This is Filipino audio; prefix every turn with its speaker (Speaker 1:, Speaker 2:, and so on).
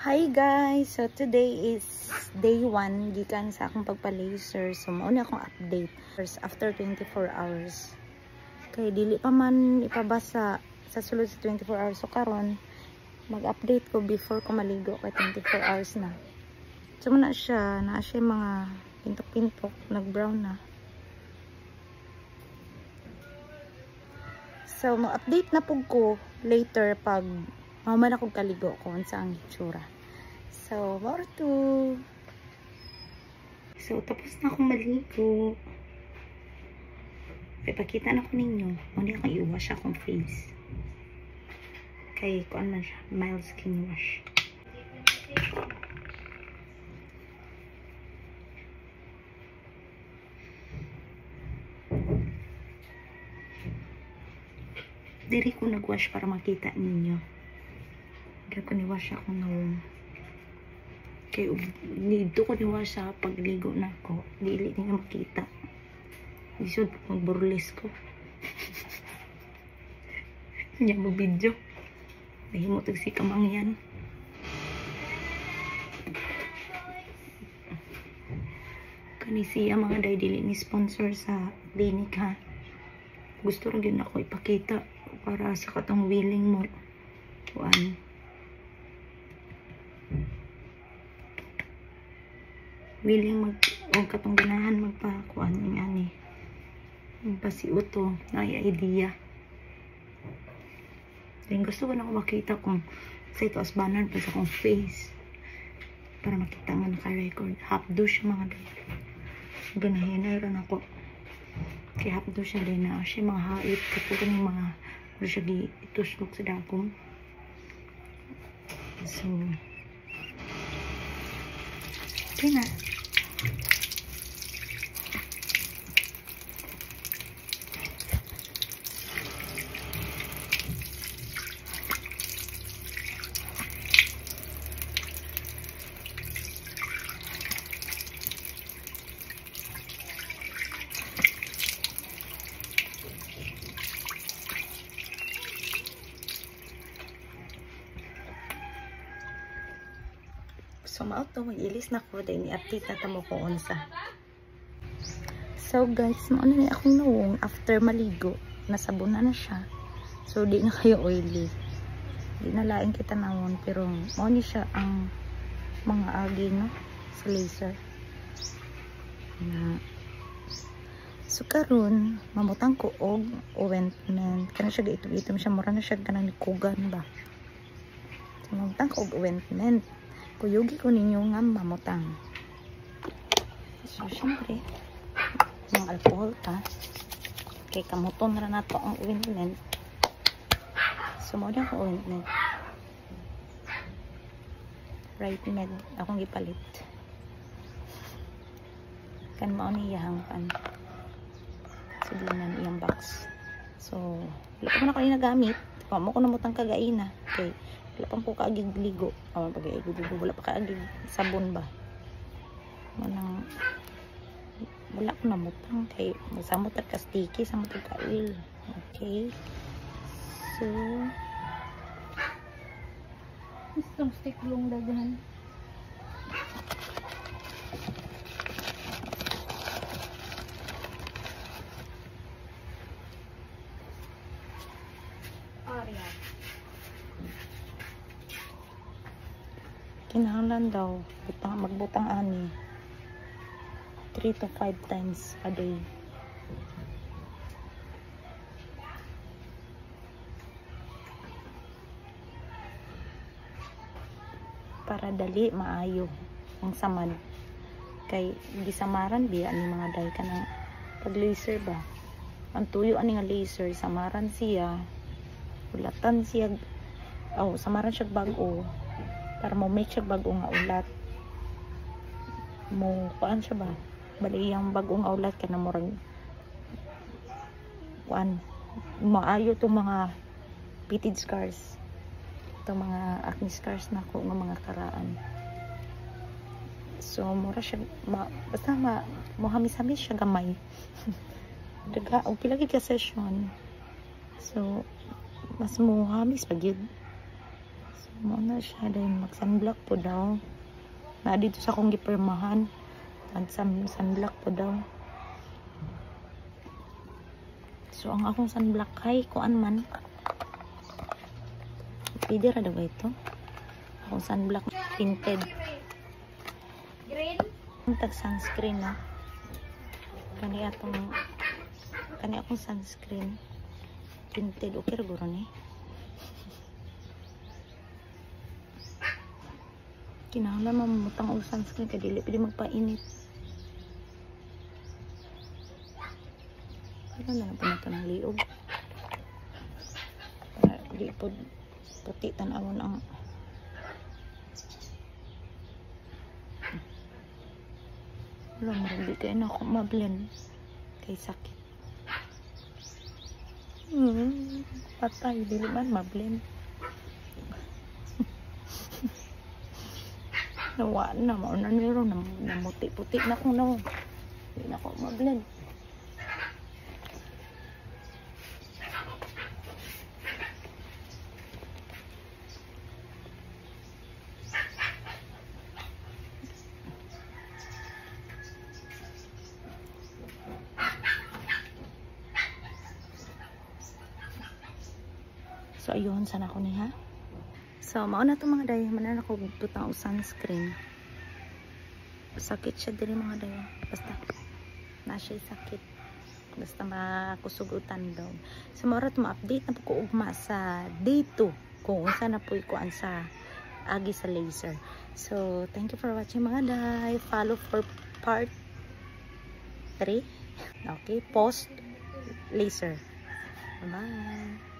Speaker 1: Hi guys! So today is day 1 gikan sa akong pagpa-laser. So mauna akong update after 24 hours. Kay dili pa man ipabasa sa sulod sa 24 hours. So karon mag-update ko before ko maligo kay 24 hours na. So na siya mga pintok-pintok, nag-brown na. So mag-update na pug ko later pag man akong kaligo ko sa ang itsura. So, more to. So, tapos na akong maligo. Ipakita na ko ninyo. Muna akong i-wash akong face. Kaya kuan man siya. Mild skin wash. Diri ko nag-wash para makita ninyo. Kaya ko ni-wash ako ngayon. Kaya dito ko ni-wash sa pagligo na ako. Dili niya makita. Isod mag-burles ko. Hindi mo video. Nahimotag si kamangyan. Kanisiya mga day dili ni sponsor sa clinic ha. Gusto rin yun ako ipakita para sa katong willing mo. Kuan. Willing katong ganahan magpakuan ng ani. Magpasiuto na idea. Then gusto ko na ako makita kung sa ito as banner pa sa akong face. Para makita nga naka-record. Half do siya mga day. Ganahinay rin ako. Kaya half do siya din na siya mga hait. Kapag ng mga siya ituslok sa dakong. So, okay na. So, mauto, mag-ilis na ko. Dahil ni-update na tamo ko unsa. So, guys, mauna na akong nawong after maligo. Nasabon na siya. So, di na kayo oily. Di na laing kita nawon. Pero, mauna siya ang mga agi, no? Sa laser. So, karon mamutang ko og ointment. Kana siya gaitom-itom siya. Mura na siya kanang nikugan ba? So, mamutang ko og ointment. Kuyugi ko ninyo nga mamutang. So, syempre, mga alcohol ta. Kaya kamuton na nato ang ointment. So, muna ko ointment. Right med. Akong gipalit. Kan mao niyang kan. So, di na iyang box. So, wala ko na kayo nagamit. Mo ko namutang kagaina. Okay. Wala pang po kaagig ligo. Wala pa kaagig sabon ba. Wala ko namutang. Kaya masamot at ka-sticky. Samot at ka-oil. Okay. So, itong stick long dagahan. Kinahanglan daw magbutang ani 3 to 5 times a day. Para dali maayo ang samad. Kay gisamaran biya ani mga day kanang pag laser ba. Ang tuyo ani nga laser samaran siya. Ulatan siya. Samaran siya bago. Para mo make siya bago nga ulat. Mo kuan siya ba? Bali yang bago nga ulat kana murag kuan maayo tong mga pitted scars. Itong mga acne scars na ko nga mga karaan. So mura siya basta mo hamis-hamis siya gamay. Daga og pila gid ka session. So mas mo hamis pa gyud. So Mo na siya dahil mag sunblock po daw. Na dito sa akong gipirmahan. At sunblock po daw. So ang akong sunblock ay kuan man. Pwede ra daw ba ito? Akong sunblock tinted. Ang tag sunscreen na. Kani akong sunscreen tinted. Okay ra guro ni. Kinahanglan mamutang og sunscreen kay dili pwede magpainit. Ano na po na ito ng liog. Para di po puti tanawon ang wala marami kayo na ako mablend kay sakit. Patay, dili man mablend. Nawa na, mauna niro, namuti-puti na ko na. Hindi na ako mablend. So, ayun, sana ko ni ha. So, mauna ito mga day. Manan ako butang o sunscreen. Sakit siya din mga day. Basta, na siya sakit. Basta makusugutan daw. So, maura ito ma-update na po ko ugma sa day 2. Kung saan na po ikuan sa agi sa laser. So, thank you for watching mga day. Follow for part 3. Okay, post laser. Bye.